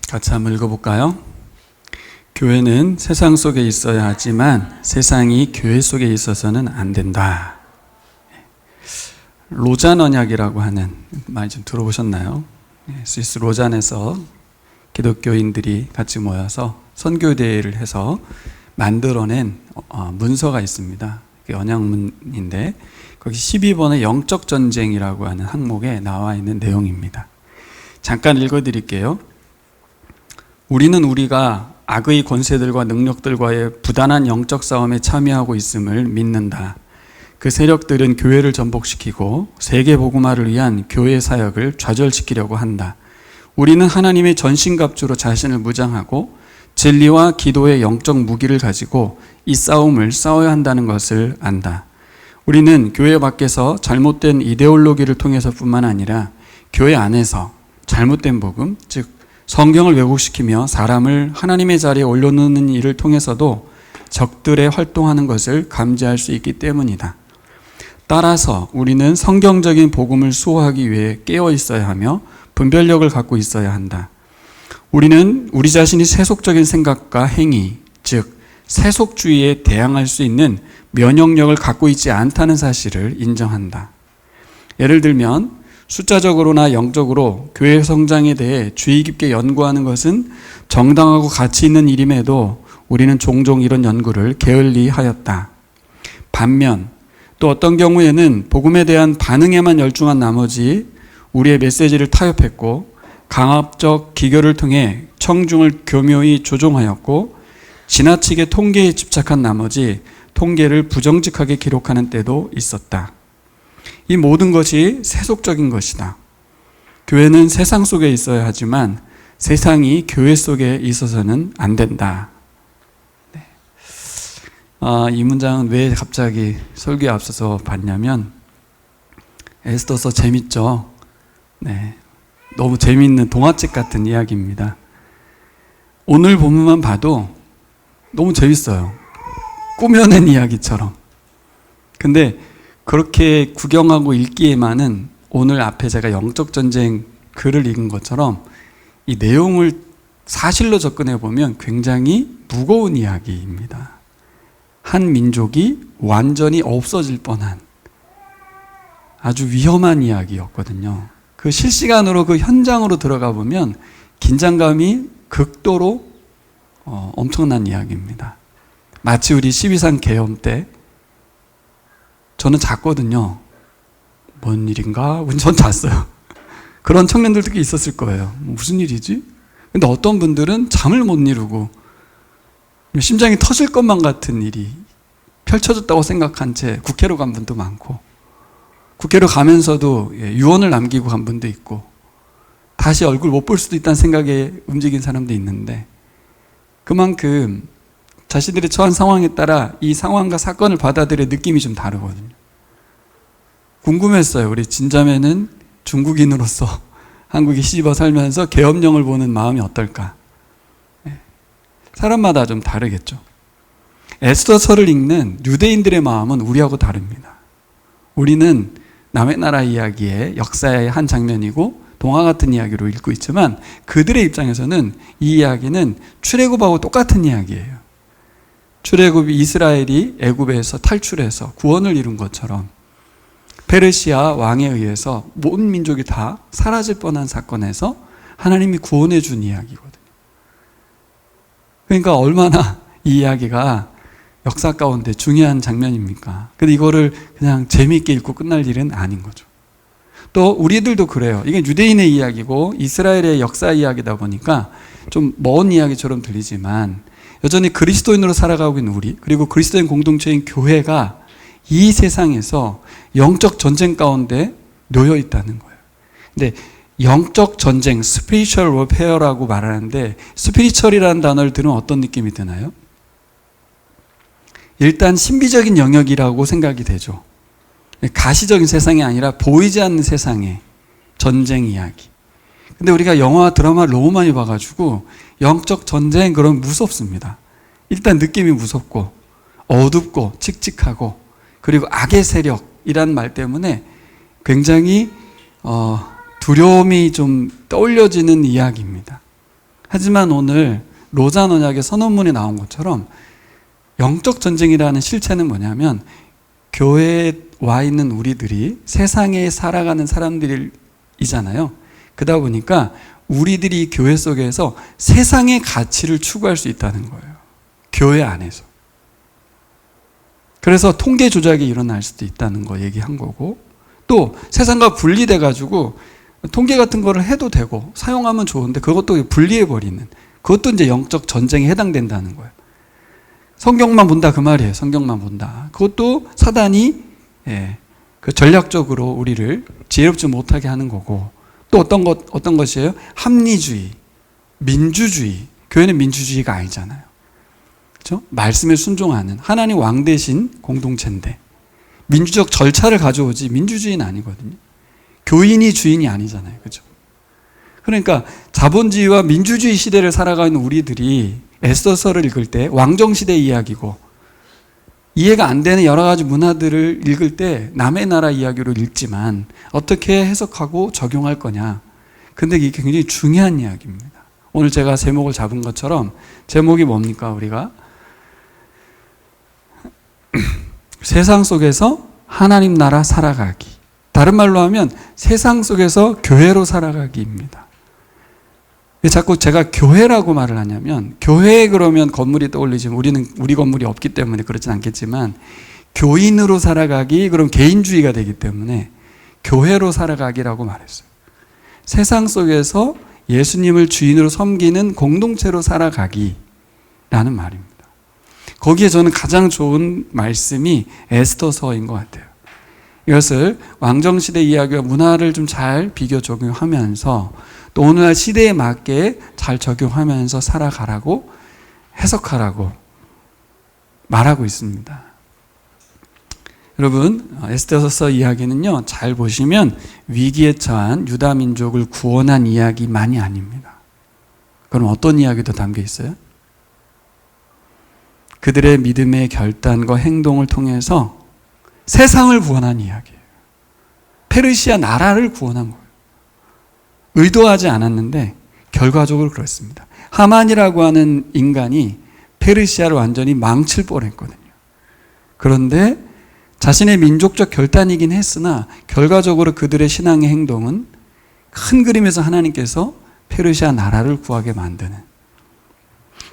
같이 한번 읽어볼까요? 교회는 세상 속에 있어야 하지만 세상이 교회 속에 있어서는 안 된다. 로잔 언약이라고 하는, 많이 좀 들어보셨나요? 스위스 로잔에서 기독교인들이 같이 모여서 선교대회를 해서 만들어낸 문서가 있습니다. 언약문인데 거기 12번의 영적 전쟁이라고 하는 항목에 나와 있는 내용입니다. 잠깐 읽어드릴게요. 우리는 우리가 악의 권세들과 능력들과의 부단한 영적 싸움에 참여하고 있음을 믿는다. 그 세력들은 교회를 전복시키고 세계 복음화를 위한 교회 사역을 좌절시키려고 한다. 우리는 하나님의 전신갑주로 자신을 무장하고 진리와 기도의 영적 무기를 가지고 이 싸움을 싸워야 한다는 것을 안다. 우리는 교회 밖에서 잘못된 이데올로기를 통해서뿐만 아니라 교회 안에서 잘못된 복음, 즉 성경을 왜곡시키며 사람을 하나님의 자리에 올려놓는 일을 통해서도 적들의 활동하는 것을 감지할 수 있기 때문이다. 따라서 우리는 성경적인 복음을 수호하기 위해 깨어 있어야 하며 분별력을 갖고 있어야 한다. 우리는 우리 자신이 세속적인 생각과 행위, 즉 세속주의에 대항할 수 있는 면역력을 갖고 있지 않다는 사실을 인정한다. 예를 들면 숫자적으로나 영적으로 교회 성장에 대해 주의 깊게 연구하는 것은 정당하고 가치 있는 일임에도 우리는 종종 이런 연구를 게을리하였다. 반면 또 어떤 경우에는 복음에 대한 반응에만 열중한 나머지 우리의 메시지를 타협했고 강압적 기교를 통해 청중을 교묘히 조종하였고 지나치게 통계에 집착한 나머지 통계를 부정직하게 기록하는 때도 있었다. 이 모든 것이 세속적인 것이다. 교회는 세상 속에 있어야 하지만 세상이 교회 속에 있어서는 안 된다. 네. 이 문장은 왜 갑자기 설교에 앞서서 봤냐면 에스더서 재밌죠? 네. 너무 재미있는 동화책 같은 이야기입니다. 오늘 본문만 봐도 너무 재밌어요. 꾸며낸 이야기처럼. 근데 그렇게 구경하고 읽기에만은 오늘 앞에 제가 영적 전쟁 글을 읽은 것처럼 이 내용을 사실로 접근해 보면 굉장히 무거운 이야기입니다. 한 민족이 완전히 없어질 뻔한 아주 위험한 이야기였거든요. 그 실시간으로 그 현장으로 들어가 보면 긴장감이 극도로 엄청난 이야기입니다. 마치 우리 12.3 계엄 때 저는 잤거든요. 뭔 일인가? 전 잤어요. 그런 청년들도 꽤 있었을 거예요. 무슨 일이지? 근데 어떤 분들은 잠을 못 이루고 심장이 터질 것만 같은 일이 펼쳐졌다고 생각한 채 국회로 간 분도 많고 국회로 가면서도 유언을 남기고 간 분도 있고 다시 얼굴 못 볼 수도 있다는 생각에 움직인 사람도 있는데 그만큼 자신들이 처한 상황에 따라 이 상황과 사건을 받아들일 느낌이 좀 다르거든요. 궁금했어요. 우리 진자매는 중국인으로서 한국에 시집와 살면서 계엄령을 보는 마음이 어떨까? 사람마다 좀 다르겠죠. 에스더서를 읽는 유대인들의 마음은 우리하고 다릅니다. 우리는 남의 나라 이야기의 역사의 한 장면이고 동화 같은 이야기로 읽고 있지만 그들의 입장에서는 이 이야기는 출애굽하고 똑같은 이야기예요. 출애굽이 이스라엘이 애굽에서 탈출해서 구원을 이룬 것처럼 페르시아 왕에 의해서 온 민족이 다 사라질 뻔한 사건에서 하나님이 구원해 준 이야기거든요. 그러니까 얼마나 이 이야기가 역사 가운데 중요한 장면입니까? 근데 이거를 그냥 재미있게 읽고 끝날 일은 아닌 거죠. 또 우리들도 그래요. 이게 유대인의 이야기고 이스라엘의 역사 이야기다 보니까 좀 먼 이야기처럼 들리지만 여전히 그리스도인으로 살아가고 있는 우리, 그리고 그리스도인 공동체인 교회가 이 세상에서 영적 전쟁 가운데 놓여 있다는 거예요. 근데 영적 전쟁, spiritual warfare라고 말하는데 spiritual이라는 단어를 들으면 어떤 느낌이 드나요? 일단 신비적인 영역이라고 생각이 되죠. 가시적인 세상이 아니라 보이지 않는 세상의 전쟁 이야기. 근데 우리가 영화와 드라마를 너무 많이 봐가지고 영적 전쟁 그러면 무섭습니다. 일단 느낌이 무섭고 어둡고 칙칙하고 그리고 악의 세력이라는 말 때문에 굉장히 두려움이 좀 떠올려지는 이야기입니다. 하지만 오늘 로잔 언약의 선언문에 나온 것처럼 영적 전쟁이라는 실체는 뭐냐면 교회에 와 있는 우리들이 세상에 살아가는 사람들이잖아요. 그러다 보니까 우리들이 교회 속에서 세상의 가치를 추구할 수 있다는 거예요. 교회 안에서. 그래서 통계 조작이 일어날 수도 있다는 거 얘기한 거고, 또 세상과 분리돼 가지고 통계 같은 거를 해도 되고 사용하면 좋은데 그것도 분리해 버리는, 그것도 이제 영적 전쟁에 해당된다는 거예요. 성경만 본다 그 말이에요. 성경만 본다. 그것도 사단이 그 전략적으로 우리를 지혜롭지 못하게 하는 거고, 또 어떤 것이에요? 합리주의, 민주주의. 교회는 민주주의가 아니잖아요. 그렇죠? 말씀에 순종하는 하나님 왕 대신 공동체인데 민주적 절차를 가져오지 민주주의는 아니거든요. 교인이 주인이 아니잖아요. 그렇죠? 그러니까 자본주의와 민주주의 시대를 살아가는 우리들이 에스더서를 읽을 때 왕정시대 이야기고, 이해가 안 되는 여러 가지 문화들을 읽을 때 남의 나라 이야기로 읽지만 어떻게 해석하고 적용할 거냐. 근데 이게 굉장히 중요한 이야기입니다. 오늘 제가 제목을 잡은 것처럼, 제목이 뭡니까? 우리가 세상 속에서 하나님 나라 살아가기. 다른 말로 하면 세상 속에서 교회로 살아가기입니다. 왜 자꾸 제가 교회라고 말을 하냐면, 교회 그러면 건물이 떠올리지만 우리 건물이 없기 때문에 그렇진 않겠지만, 교인으로 살아가기 그럼 개인주의가 되기 때문에 교회로 살아가기라고 말했어요. 세상 속에서 예수님을 주인으로 섬기는 공동체로 살아가기라는 말입니다. 거기에 저는 가장 좋은 말씀이 에스더서인 것 같아요. 이것을 왕정시대 이야기와 문화를 좀 잘 비교 적용하면서 또 오늘날 시대에 맞게 잘 적용하면서 살아가라고, 해석하라고 말하고 있습니다. 여러분, 에스더서 이야기는요, 잘 보시면 위기에 처한 유다 민족을 구원한 이야기만이 아닙니다. 그럼 어떤 이야기도 담겨 있어요? 그들의 믿음의 결단과 행동을 통해서 세상을 구원한 이야기예요. 페르시아 나라를 구원한 거예요. 의도하지 않았는데 결과적으로 그렇습니다. 하만이라고 하는 인간이 페르시아를 완전히 망칠 뻔했거든요. 그런데 자신의 민족적 결단이긴 했으나 결과적으로 그들의 신앙의 행동은 큰 그림에서 하나님께서 페르시아 나라를 구하게 만드는,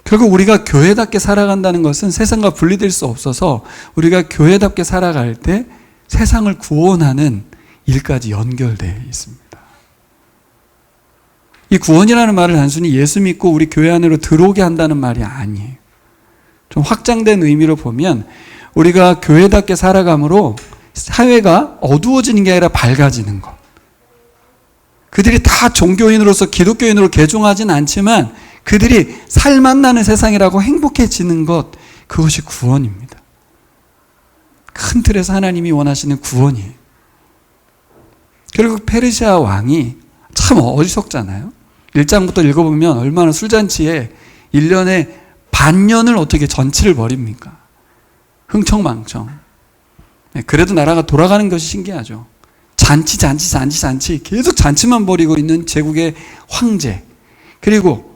결국 우리가 교회답게 살아간다는 것은 세상과 분리될 수 없어서 우리가 교회답게 살아갈 때 세상을 구원하는 일까지 연결되어 있습니다. 이 구원이라는 말을 단순히 예수 믿고 우리 교회 안으로 들어오게 한다는 말이 아니에요. 좀 확장된 의미로 보면 우리가 교회답게 살아감으로 사회가 어두워지는 게 아니라 밝아지는 것. 그들이 다 종교인으로서 기독교인으로 개종하진 않지만 그들이 살맛 나는 세상이라고 행복해지는 것, 그것이 구원입니다. 큰 틀에서 하나님이 원하시는 구원이에요. 결국 페르시아 왕이 참 어리석잖아요. 1장부터 읽어보면 얼마나 술잔치에 1년에 반년을 어떻게 전치를 벌입니까? 흥청망청. 그래도 나라가 돌아가는 것이 신기하죠. 잔치 계속 잔치만 벌이고 있는 제국의 황제. 그리고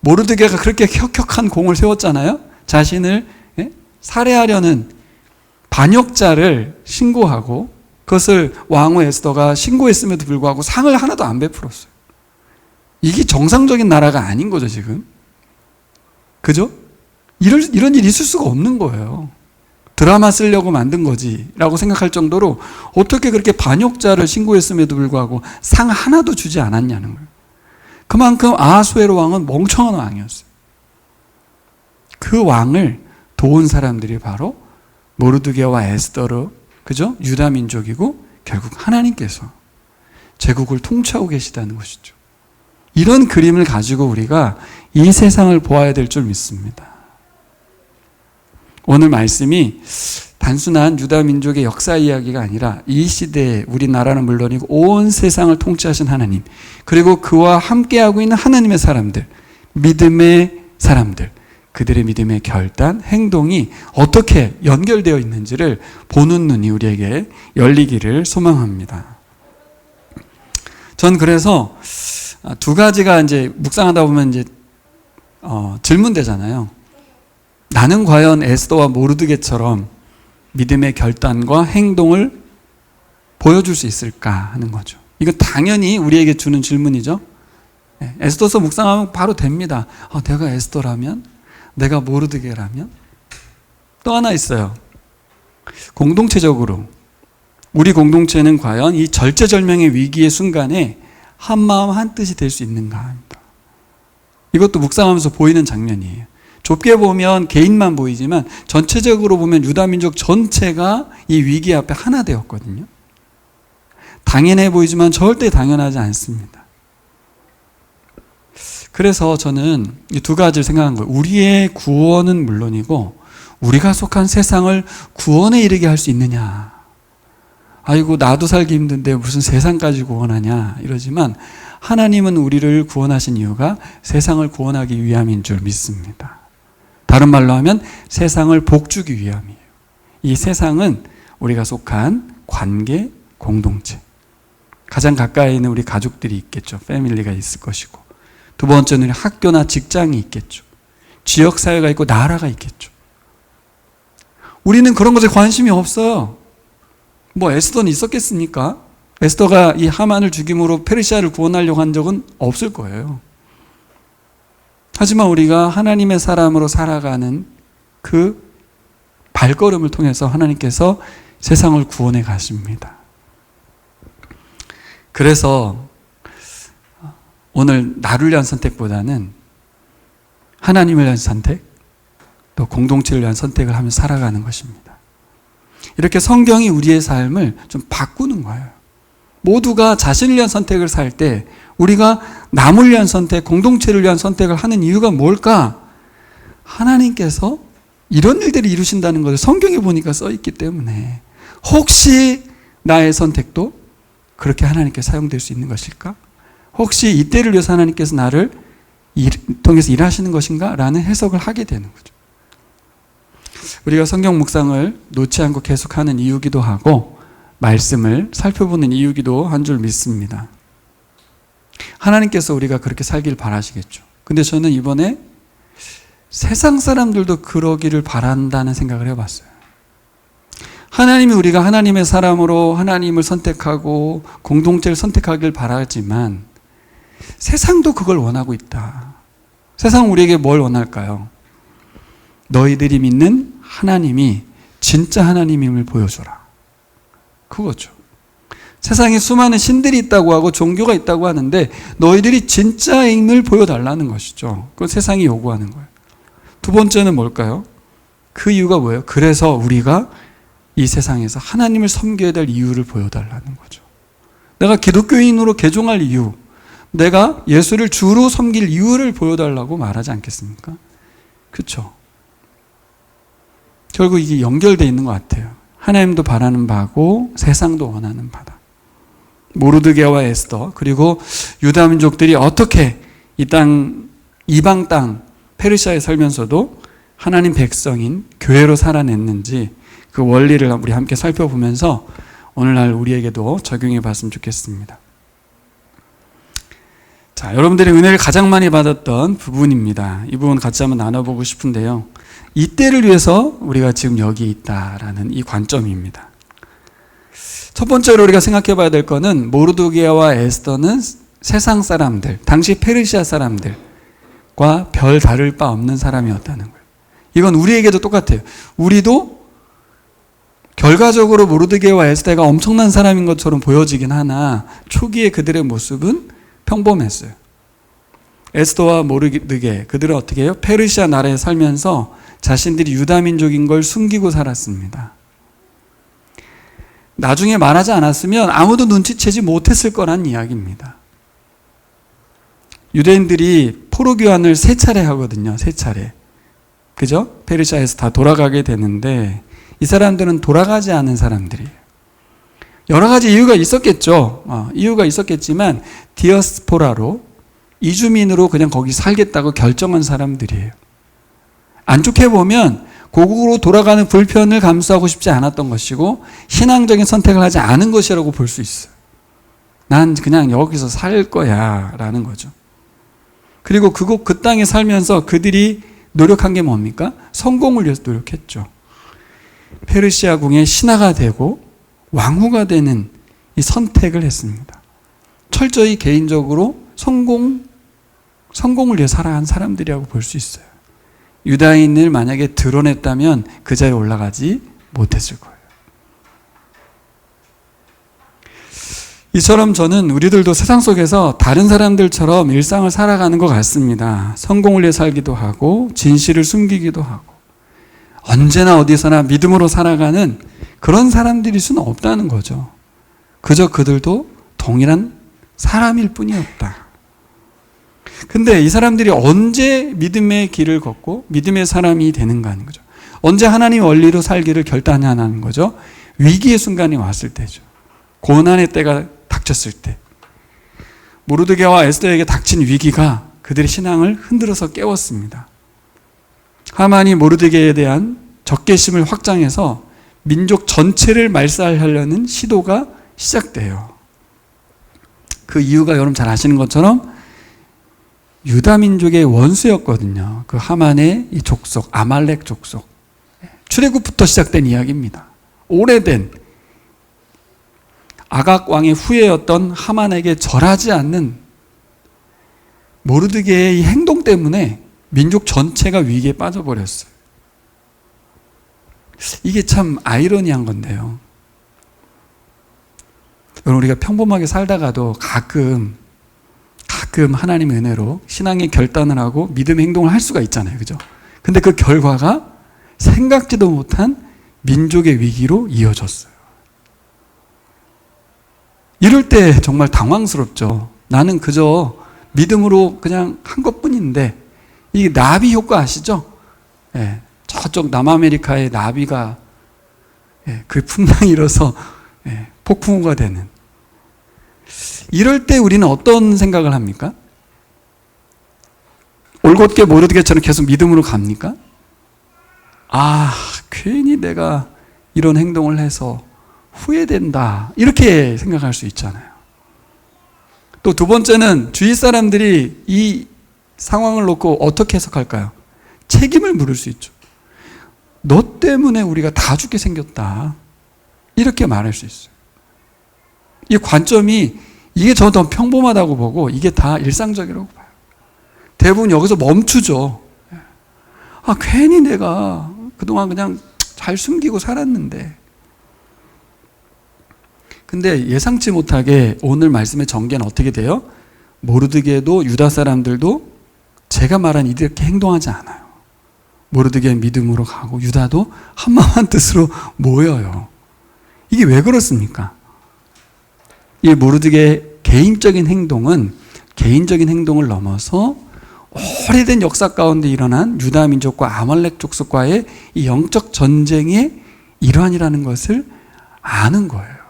모르드게가 그렇게 혁혁한 공을 세웠잖아요. 자신을 살해하려는 반역자를 신고하고 그것을 왕후 에스더가 신고했음에도 불구하고 상을 하나도 안 베풀었어요. 이게 정상적인 나라가 아닌 거죠, 지금. 그죠? 이런 일이 있을 수가 없는 거예요. 드라마 쓰려고 만든 거지 라고 생각할 정도로 어떻게 그렇게 반역자를 신고했음에도 불구하고 상 하나도 주지 않았냐는 거예요. 그만큼 아하수에로 왕은 멍청한 왕이었어요. 그 왕을 도운 사람들이 바로 모르드게와 에스더로, 그죠? 유다 민족이고 결국 하나님께서 제국을 통치하고 계시다는 것이죠. 이런 그림을 가지고 우리가 이 세상을 보아야 될 줄 믿습니다. 오늘 말씀이 단순한 유다 민족의 역사 이야기가 아니라 이 시대에 우리나라는 물론이고 온 세상을 통치하신 하나님, 그리고 그와 함께하고 있는 하나님의 사람들, 믿음의 사람들, 그들의 믿음의 결단, 행동이 어떻게 연결되어 있는지를 보는 눈이 우리에게 열리기를 소망합니다. 전 그래서 두 가지가 이제 묵상하다 보면 이제 질문되잖아요. 나는 과연 에스더와 모르드게처럼 믿음의 결단과 행동을 보여줄 수 있을까 하는 거죠. 이건 당연히 우리에게 주는 질문이죠. 에스더서 묵상하면 바로 됩니다. 내가 에스더라면? 내가 모르드게라면? 또 하나 있어요. 공동체적으로 우리 공동체는 과연 이 절체절명의 위기의 순간에 한마음 한뜻이 될 수 있는가 합니다. 이것도 묵상하면서 보이는 장면이에요. 좁게 보면 개인만 보이지만 전체적으로 보면 유다민족 전체가 이 위기 앞에 하나 되었거든요. 당연해 보이지만 절대 당연하지 않습니다. 그래서 저는 이 두 가지를 생각한 거예요. 우리의 구원은 물론이고 우리가 속한 세상을 구원에 이르게 할 수 있느냐. 아이고 나도 살기 힘든데 무슨 세상까지 구원하냐 이러지만 하나님은 우리를 구원하신 이유가 세상을 구원하기 위함인 줄 믿습니다. 다른 말로 하면 세상을 복주기 위함이에요. 이 세상은 우리가 속한 관계, 공동체. 가장 가까이 있는 우리 가족들이 있겠죠. 패밀리가 있을 것이고. 두 번째는 학교나 직장이 있겠죠. 지역사회가 있고 나라가 있겠죠. 우리는 그런 것에 관심이 없어요. 에스더는 있었겠습니까? 에스더가 이 하만을 죽임으로 페르시아를 구원하려고 한 적은 없을 거예요. 하지만 우리가 하나님의 사람으로 살아가는 그 발걸음을 통해서 하나님께서 세상을 구원해 가십니다. 그래서 오늘 나를 위한 선택보다는 하나님을 위한 선택, 또 공동체를 위한 선택을 하며 살아가는 것입니다. 이렇게 성경이 우리의 삶을 좀 바꾸는 거예요. 모두가 자신을 위한 선택을 살 때 우리가 남을 위한 선택, 공동체를 위한 선택을 하는 이유가 뭘까? 하나님께서 이런 일들을 이루신다는 것을 성경에 보니까 써 있기 때문에 혹시 나의 선택도 그렇게 하나님께 사용될 수 있는 것일까? 혹시 이때를 위해서 하나님께서 나를 통해서 일하시는 것인가? 라는 해석을 하게 되는 거죠. 우리가 성경 묵상을 놓지 않고 계속하는 이유기도 하고 말씀을 살펴보는 이유기도 한 줄 믿습니다. 하나님께서 우리가 그렇게 살길 바라시겠죠. 근데 저는 이번에 세상 사람들도 그러기를 바란다는 생각을 해봤어요. 하나님이 우리가 하나님의 사람으로 하나님을 선택하고 공동체를 선택하길 바라지만 세상도 그걸 원하고 있다. 세상은 우리에게 뭘 원할까요? 너희들이 믿는 하나님이 진짜 하나님임을 보여줘라. 그거죠. 세상에 수많은 신들이 있다고 하고 종교가 있다고 하는데 너희들이 진짜임을 보여달라는 것이죠. 그건 세상이 요구하는 거예요. 두 번째는 뭘까요? 그 이유가 뭐예요? 그래서 우리가 이 세상에서 하나님을 섬겨야 될 이유를 보여달라는 거죠. 내가 기독교인으로 개종할 이유, 내가 예수를 주로 섬길 이유를 보여달라고 말하지 않겠습니까? 그렇죠. 결국 이게 연결되어 있는 것 같아요. 하나님도 바라는 바고 세상도 원하는 바다. 모르드게와 에스더 그리고 유다 민족들이 어떻게 이 땅, 이방 땅 페르시아에 살면서도 하나님 백성인 교회로 살아냈는지 그 원리를 우리 함께 살펴보면서 오늘날 우리에게도 적용해 봤으면 좋겠습니다. 자, 여러분들의 은혜를 가장 많이 받았던 부분입니다. 이 부분 같이 한번 나눠보고 싶은데요. 이때를 위해서 우리가 지금 여기 있다라는 이 관점입니다. 첫 번째로 우리가 생각해 봐야 될 거는 모르드게와 에스더는 세상 사람들, 당시 페르시아 사람들과 별 다를 바 없는 사람이었다는 거예요. 이건 우리에게도 똑같아요. 우리도 결과적으로 모르드게와 에스더가 엄청난 사람인 것처럼 보여지긴 하나 초기에 그들의 모습은 평범했어요. 에스더와 모르드게 그들은 어떻게 해요? 페르시아 나라에 살면서 자신들이 유다 민족인 걸 숨기고 살았습니다. 나중에 말하지 않았으면 아무도 눈치채지 못했을 거란 이야기입니다. 유대인들이 포로 교환을 3차례 하거든요. 3차례. 그죠? 페르시아에서 다 돌아가게 되는데 이 사람들은 돌아가지 않은 사람들이에요. 여러 가지 이유가 있었겠죠. 이유가 있었겠지만 디아스포라로 이주민으로 그냥 거기 살겠다고 결정한 사람들이에요. 안 좋게 보면 고국으로 돌아가는 불편을 감수하고 싶지 않았던 것이고 신앙적인 선택을 하지 않은 것이라고 볼 수 있어요. 난 그냥 여기서 살 거야 라는 거죠. 그리고 그 땅에 살면서 그들이 노력한 게 뭡니까? 성공을 위해서 노력했죠. 페르시아 궁의 신하가 되고 왕후가 되는 이 선택을 했습니다. 철저히 개인적으로 성공을 위해 살아간 사람들이라고 볼 수 있어요. 유다인을 만약에 드러냈다면 그 자리에 올라가지 못했을 거예요. 이처럼 저는 우리들도 세상 속에서 다른 사람들처럼 일상을 살아가는 것 같습니다. 성공을 위해 살기도 하고 진실을 숨기기도 하고 언제나 어디서나 믿음으로 살아가는 그런 사람들일 수는 없다는 거죠. 그저 그들도 동일한 사람일 뿐이었다. 근데 이 사람들이 언제 믿음의 길을 걷고 믿음의 사람이 되는가 하는 거죠. 언제 하나님의 원리로 살기를 결단하는 거죠. 위기의 순간이 왔을 때죠. 고난의 때가 닥쳤을 때. 모르드게와 에스더에게 닥친 위기가 그들의 신앙을 흔들어서 깨웠습니다. 하만이 모르드게에 대한 적개심을 확장해서 민족 전체를 말살하려는 시도가 시작돼요. 그 이유가 여러분 잘 아시는 것처럼 유다 민족의 원수였거든요. 그 하만의 이 족속, 아말렉 족속. 출애굽부터 시작된 이야기입니다. 오래된 아각 왕의 후예였던 하만에게 절하지 않는 모르드게의 이 행동 때문에 민족 전체가 위기에 빠져버렸어요. 이게 참 아이러니한 건데요. 여러분, 우리가 평범하게 살다가도 가끔 하나님의 은혜로 신앙의 결단을 하고 믿음의 행동을 할 수가 있잖아요. 그죠? 근데 그 결과가 생각지도 못한 민족의 위기로 이어졌어요. 이럴 때 정말 당황스럽죠. 나는 그저 믿음으로 그냥 한 것뿐인데, 이 나비 효과 아시죠? 예, 저쪽 남아메리카의 나비가 그 풍랑이 일어서 폭풍우가 되는. 이럴 때 우리는 어떤 생각을 합니까? 올곧게 모르드게처럼 계속 믿음으로 갑니까? 괜히 내가 이런 행동을 해서 후회된다, 이렇게 생각할 수 있잖아요. 또 두 번째는 주위 사람들이 이 상황을 놓고 어떻게 해석할까요? 책임을 물을 수 있죠. 너 때문에 우리가 다 죽게 생겼다, 이렇게 말할 수 있어요. 이 관점이, 이게 저 더 평범하다고 보고 이게 다 일상적이라고 봐요. 대부분 여기서 멈추죠. 괜히 내가 그동안 그냥 잘 숨기고 살았는데. 근데 예상치 못하게 오늘 말씀의 전개는 어떻게 돼요? 모르드게도 유다 사람들도 제가 말한 이렇게 행동하지 않아요. 모르드게는 믿음으로 가고 유다도 한마음 뜻으로 모여요. 이게 왜 그렇습니까? 이 모르드게의 개인적인 행동은 개인적인 행동을 넘어서 오래된 역사 가운데 일어난 유다 민족과 아말렉 족속과의 이 영적 전쟁의 일환이라는 것을 아는 거예요.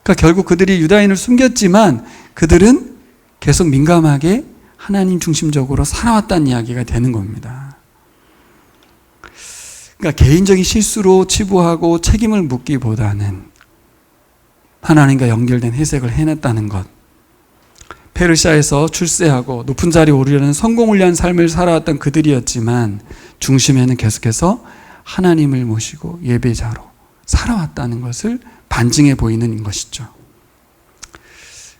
그러니까 결국 그들이 유다인을 숨겼지만 그들은 계속 민감하게 하나님 중심적으로 살아왔다는 이야기가 되는 겁니다. 그러니까 개인적인 실수로 치부하고 책임을 묻기보다는 하나님과 연결된 해석을 해냈다는 것. 페르시아에서 출세하고 높은 자리에 오르려는 성공을 위한 삶을 살아왔던 그들이었지만 중심에는 계속해서 하나님을 모시고 예배자로 살아왔다는 것을 반증해 보이는 것이죠.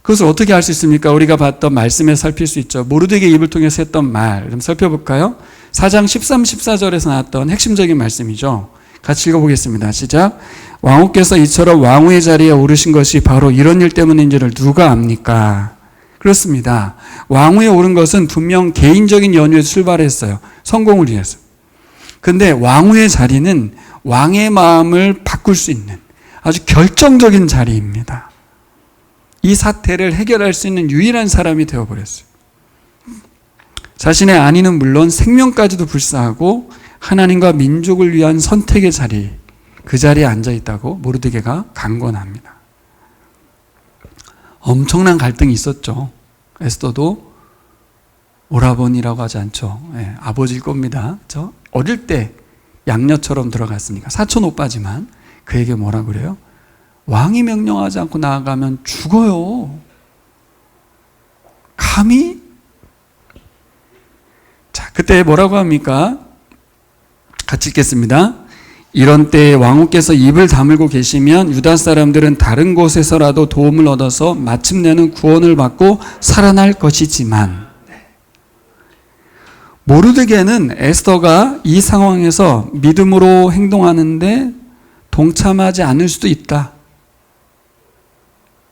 그것을 어떻게 알 수 있습니까? 우리가 봤던 말씀에 살필 수 있죠. 모르드게 입을 통해서 했던 말 좀 살펴볼까요? 4장 13, 14절에서 나왔던 핵심적인 말씀이죠. 같이 읽어보겠습니다. 시작. 왕후께서 이처럼 왕후의 자리에 오르신 것이 바로 이런 일 때문인지를 누가 압니까? 그렇습니다. 왕후에 오른 것은 분명 개인적인 연유에서 출발했어요. 성공을 위해서. 근데 왕후의 자리는 왕의 마음을 바꿀 수 있는 아주 결정적인 자리입니다. 이 사태를 해결할 수 있는 유일한 사람이 되어버렸어요. 자신의 안위는 물론 생명까지도 불사하고 하나님과 민족을 위한 선택의 자리, 그 자리에 앉아있다고 모르드게가 강권합니다. 엄청난 갈등이 있었죠. 에스더도 오라버니라고 하지 않죠. 아버지일 겁니다. 어릴 때 양녀처럼 들어갔으니까 사촌 오빠지만 그에게 뭐라 그래요? 왕이 명령하지 않고 나아가면 죽어요. 감히 그때 뭐라고 합니까? 같이 읽겠습니다. 이런 때에 왕후께서 입을 다물고 계시면 유다 사람들은 다른 곳에서라도 도움을 얻어서 마침내는 구원을 받고 살아날 것이지만, 모르드게는 에스더가 이 상황에서 믿음으로 행동하는데 동참하지 않을 수도 있다.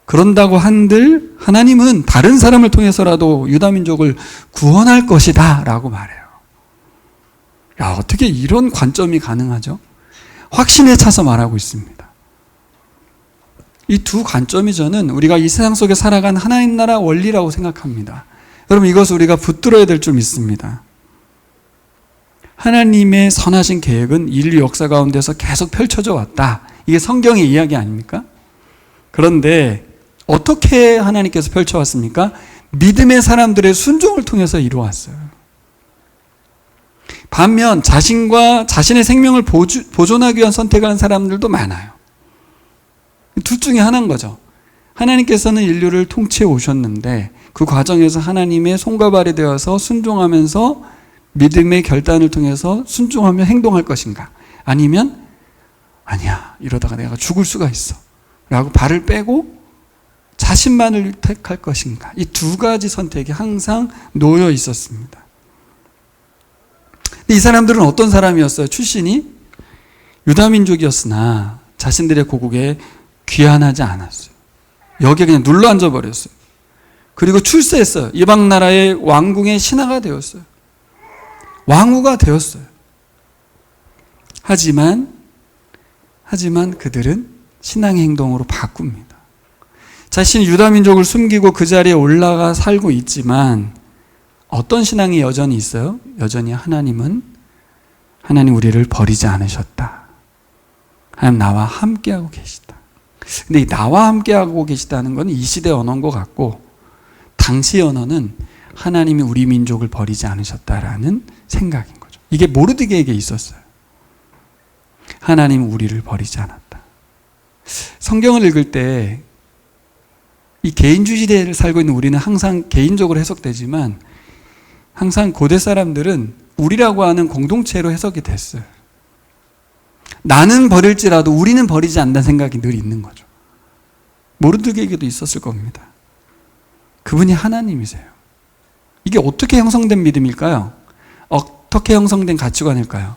그런다고 한들 하나님은 다른 사람을 통해서라도 유다 민족을 구원할 것이다 라고 말해요. 야, 어떻게 이런 관점이 가능하죠? 확신에 차서 말하고 있습니다. 이 두 관점이 저는 우리가 이 세상 속에 살아간 하나님 나라 원리라고 생각합니다. 여러분, 이것을 우리가 붙들어야 될 줄 믿습니다. 하나님의 선하신 계획은 인류 역사 가운데서 계속 펼쳐져 왔다. 이게 성경의 이야기 아닙니까? 그런데 어떻게 하나님께서 펼쳐왔습니까? 믿음의 사람들의 순종을 통해서 이루어왔어요. 반면 자신의 생명을 보존하기 위한 선택을 한 사람들도 많아요. 둘 중에 하나인 거죠. 하나님께서는 인류를 통치해 오셨는데 그 과정에서 하나님의 손과 발이 되어서 순종하면서 믿음의 결단을 통해서 순종하며 행동할 것인가? 아니면 아니야, 이러다가 내가 죽을 수가 있어 라고 발을 빼고 자신만을 택할 것인가? 이 두 가지 선택이 항상 놓여 있었습니다. 근데 이 사람들은 어떤 사람이었어요? 출신이 유다민족이었으나 자신들의 고국에 귀환하지 않았어요. 여기에 그냥 눌러 앉아버렸어요. 그리고 출세했어요. 이방 나라의 왕궁의 신하가 되었어요. 왕후가 되었어요. 하지만 그들은 신앙의 행동으로 바꿉니다. 자신이 유다민족을 숨기고 그 자리에 올라가 살고 있지만 어떤 신앙이 여전히 있어요? 여전히 하나님 우리를 버리지 않으셨다. 하나님 나와 함께하고 계시다. 근데 이 나와 함께하고 계시다는 건 이 시대 언어인 것 같고, 당시 언어는 하나님이 우리 민족을 버리지 않으셨다라는 생각인 거죠. 이게 모르드게에게 있었어요. 하나님은 우리를 버리지 않았다. 성경을 읽을 때 이 개인주의 시대를 살고 있는 우리는 항상 개인적으로 해석되지만 항상 고대 사람들은 우리라고 하는 공동체로 해석이 됐어요. 나는 버릴지라도 우리는 버리지 않는다는 생각이 늘 있는 거죠. 모르드게에게도 있었을 겁니다. 그분이 하나님이세요. 이게 어떻게 형성된 믿음일까요? 어떻게 형성된 가치관일까요?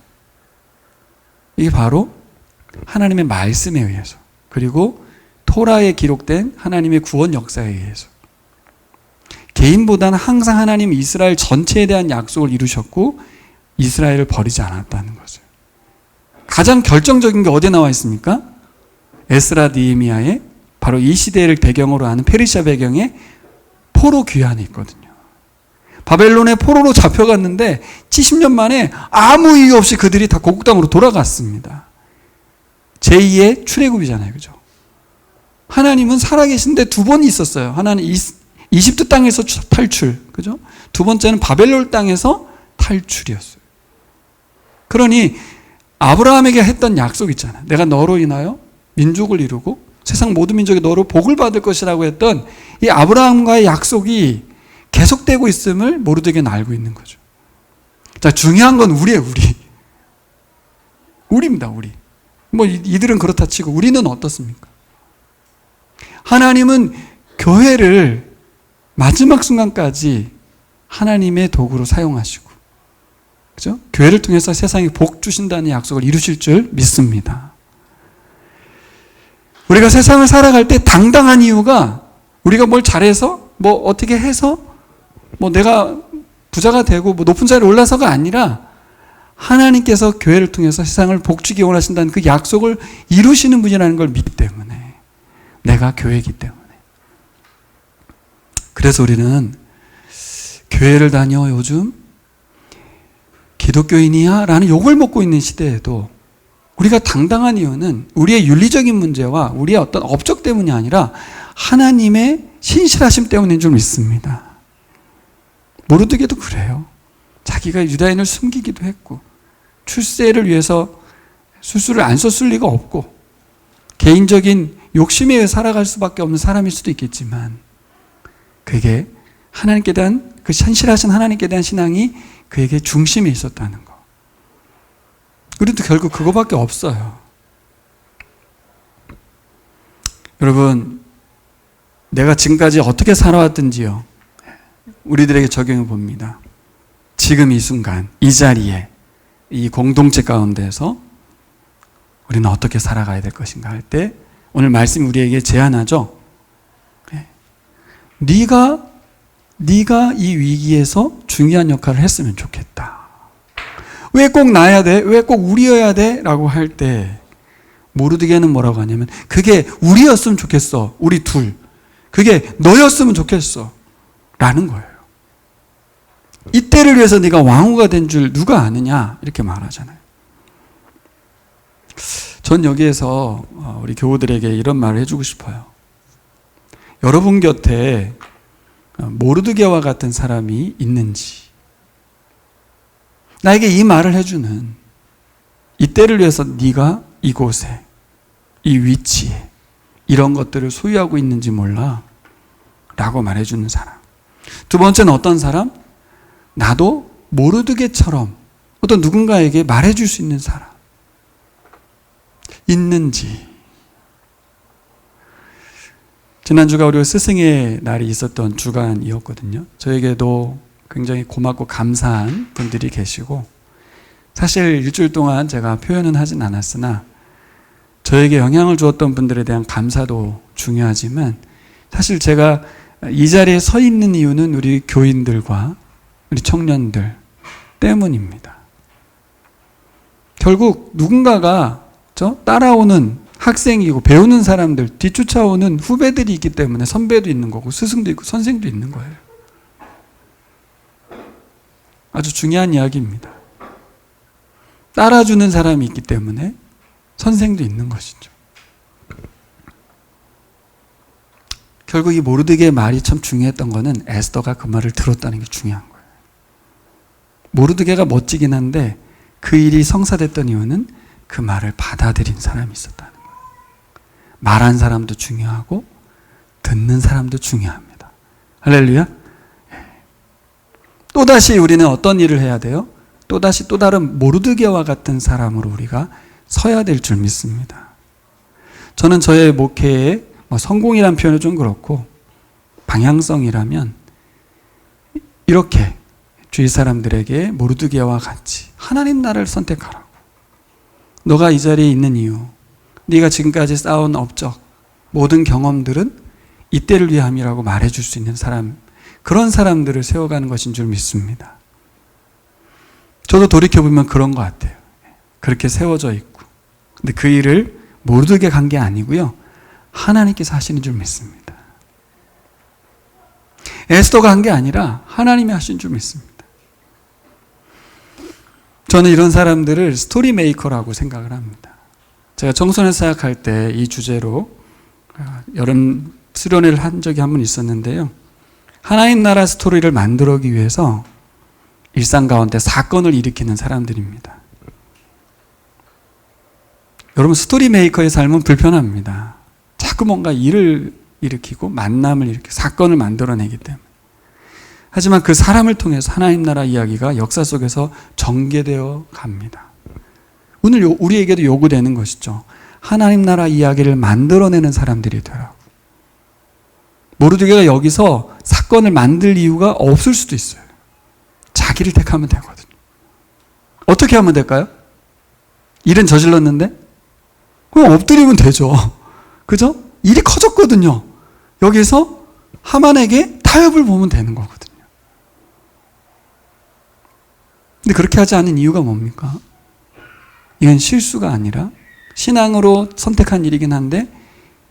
이게 바로 하나님의 말씀에 의해서, 그리고 토라에 기록된 하나님의 구원 역사에 의해서. 개인보다는 항상 하나님은 이스라엘 전체에 대한 약속을 이루셨고 이스라엘을 버리지 않았다는 것을. 가장 결정적인 게 어디에 나와 있습니까? 에스라 느헤미야의 바로 이 시대를 배경으로 하는 페르시아 배경의 포로 귀환이 있거든요. 바벨론의 포로로 잡혀갔는데 70년 만에 아무 이유 없이 그들이 다 고국 땅으로 돌아갔습니다. 제2의 출애굽이잖아요. 그죠? 하나님은 살아계신데 두 번이 있었어요. 하나는 이집트 땅에서 탈출. 그죠? 두 번째는 바벨론 땅에서 탈출이었어요. 그러니 아브라함에게 했던 약속 있잖아요. 내가 너로 인하여 민족을 이루고 세상 모든 민족이 너로 복을 받을 것이라고 했던 이 아브라함과의 약속이 계속되고 있음을 모르드게는 알고 있는 거죠. 자, 중요한 건 우리예요, 우리. 우리입니다, 우리. 뭐 이들은 그렇다 치고 우리는 어떻습니까? 하나님은 교회를 마지막 순간까지 하나님의 도구로 사용하시고, 그죠? 교회를 통해서 세상에 복 주신다는 약속을 이루실 줄 믿습니다. 우리가 세상을 살아갈 때 당당한 이유가 우리가 뭘 잘해서, 뭐 어떻게 해서, 뭐 내가 부자가 되고 뭐 높은 자리에 올라서가 아니라 하나님께서 교회를 통해서 세상을 복주기 원하신다는 그 약속을 이루시는 분이라는 걸 믿기 때문에, 내가 교회이기 때문에. 그래서 우리는 교회를 다녀 요즘 기독교인이야? 라는 욕을 먹고 있는 시대에도 우리가 당당한 이유는 우리의 윤리적인 문제와 우리의 어떤 업적 때문이 아니라 하나님의 신실하심 때문인 줄 믿습니다. 모르드게도 그래요. 자기가 유다인을 숨기기도 했고 출세를 위해서 술수를 안 썼을 리가 없고 개인적인 욕심에 의해 살아갈 수밖에 없는 사람일 수도 있겠지만 그게 하나님께 대한 그 신실하신 하나님께 대한 신앙이 그에게 중심이 있었다는 거. 우리도 결국 그거밖에 없어요. 여러분, 내가 지금까지 어떻게 살아왔든지요, 우리들에게 적용해 봅니다. 지금 이 순간, 이 자리에, 이 공동체 가운데서 우리는 어떻게 살아가야 될 것인가 할 때 오늘 말씀이 우리에게 제안하죠. 네가 이 위기에서 중요한 역할을 했으면 좋겠다. 왜 꼭 나야 돼? 왜 꼭 우리여야 돼? 라고 할 때 모르드게는 뭐라고 하냐면 그게 우리였으면 좋겠어. 우리 둘. 그게 너였으면 좋겠어. 라는 거예요. 이때를 위해서 네가 왕후가 된 줄 누가 아느냐? 이렇게 말하잖아요. 전 여기에서 우리 교우들에게 이런 말을 해주고 싶어요. 여러분 곁에 모르드게와 같은 사람이 있는지, 나에게 이 말을 해주는, 이때를 위해서 네가 이곳에, 이 위치에 이런 것들을 소유하고 있는지 몰라 라고 말해주는 사람. 두 번째는 어떤 사람? 나도 모르드게처럼 어떤 누군가에게 말해줄 수 있는 사람 있는지. 지난주가 우리 스승의 날이 있었던 주간이었거든요. 저에게도 굉장히 고맙고 감사한 분들이 계시고, 사실 일주일 동안 제가 표현은 하진 않았으나 저에게 영향을 주었던 분들에 대한 감사도 중요하지만, 사실 제가 이 자리에 서 있는 이유는 우리 교인들과 우리 청년들 때문입니다. 결국 누군가가 따라오는 학생이고 배우는 사람들, 뒤쫓아오는 후배들이 있기 때문에 선배도 있는 거고 스승도 있고 선생도 있는 거예요. 아주 중요한 이야기입니다. 따라주는 사람이 있기 때문에 선생도 있는 것이죠. 결국 이 모르드게의 말이 참 중요했던 거는 에스더가 그 말을 들었다는 게 중요한 거예요. 모르드게가 멋지긴 한데 그 일이 성사됐던 이유는 그 말을 받아들인 사람이 있었다는 거예요. 말한 사람도 중요하고 듣는 사람도 중요합니다. 할렐루야. 또다시 우리는 어떤 일을 해야 돼요? 또다시 또 다른 모르드게와 같은 사람으로 우리가 서야 될 줄 믿습니다. 저는 저의 목회에 성공이라는 표현은 좀 그렇고 방향성이라면 이렇게 주위 사람들에게 모르드게와 같이 하나님 나라를 선택하라고. 너가 이 자리에 있는 이유, 네가 지금까지 쌓아온 업적, 모든 경험들은 이때를 위함이라고 말해줄 수 있는 사람, 그런 사람들을 세워가는 것인 줄 믿습니다. 저도 돌이켜보면 그런 것 같아요. 그렇게 세워져 있고, 근데 그 일을 모르드게 간 게 아니고요, 하나님께서 하시는 줄 믿습니다. 에스더가 한 게 아니라 하나님이 하신 줄 믿습니다. 저는 이런 사람들을 스토리 메이커라고 생각을 합니다. 제가 청소년 사역할 때 이 주제로 여름 수련회를 한 적이 한 번 있었는데요. 하나님 나라 스토리를 만들기 위해서 일상 가운데 사건을 일으키는 사람들입니다. 여러분, 스토리 메이커의 삶은 불편합니다. 자꾸 뭔가 일을 일으키고 만남을 일으키고 사건을 만들어내기 때문에. 하지만 그 사람을 통해서 하나님 나라 이야기가 역사 속에서 전개되어 갑니다. 오늘 우리에게도 요구되는 것이죠. 하나님 나라 이야기를 만들어내는 사람들이 되라고. 모르드게가 여기서 사건을 만들 이유가 없을 수도 있어요. 자기를 택하면 되거든요. 어떻게 하면 될까요? 일은 저질렀는데 그럼 엎드리면 되죠. 그죠? 일이 커졌거든요. 여기서 하만에게 타협을 보면 되는 거거든요. 근데 그렇게 하지 않은 이유가 뭡니까? 이건 실수가 아니라 신앙으로 선택한 일이긴 한데